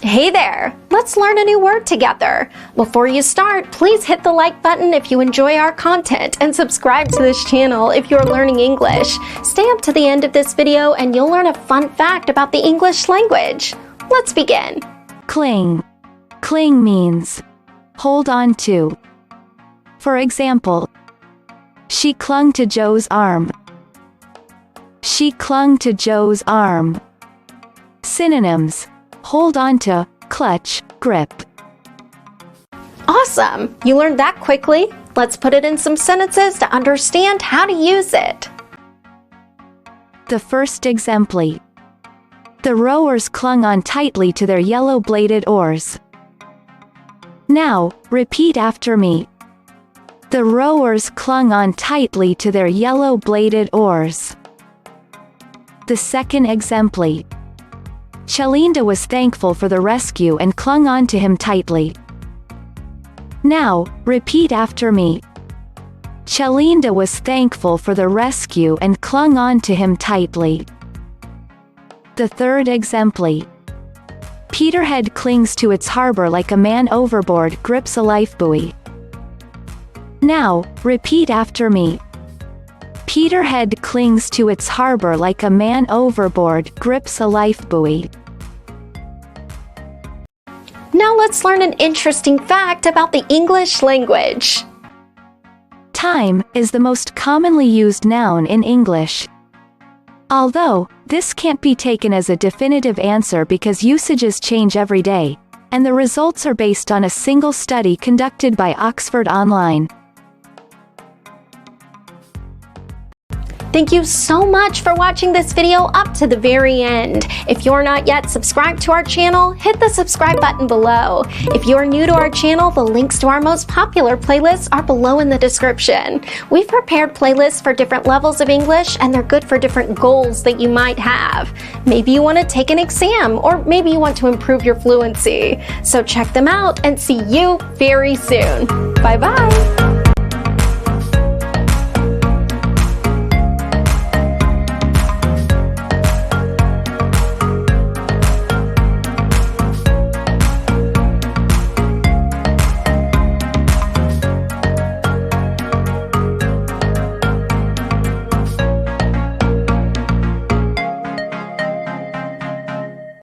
Hey there! Let's learn a new word together. Before you start, please hit the like button if you enjoy our content and subscribe to this channel if you're learning English. Stay up to the end of this video and you'll learn a fun fact about the English language. Let's begin. Cling. Cling means hold on to. For example, she clung to Joe's arm. She clung to Joe's arm. Synonyms: hold on to, clutch, grip. Awesome! You learned that quickly. Let's put it in some sentences to understand how to use it. The first exempli. The rowers clung on tightly to their yellow-bladed oars. Now, repeat after me. The rowers clung on tightly to their yellow-bladed oars. The second exempli. Chelinda was thankful for the rescue and clung on to him tightly. Now, repeat after me. Chelinda was thankful for the rescue and clung on to him tightly. The third exempli. Peterhead clings to its harbor like a man overboard grips a lifebuoy. Now, repeat after me. Peterhead clings to its harbor like a man overboard grips a lifebuoy. Now let's learn an interesting fact about the English language. Time is the most commonly used noun in English. Although, this can't be taken as a definitive answer because usages change every day, and the results are based on a single study conducted by Oxford Online. Thank you so much for watching this video up to the very end. If you're not yet subscribed to our channel, hit the subscribe button below. If you're new to our channel, the links to our most popular playlists are below in the description. We've prepared playlists for different levels of English, and they're good for different goals that you might have. Maybe you want to take an exam, or maybe you want to improve your fluency. So check them out and see you very soon. Bye-bye.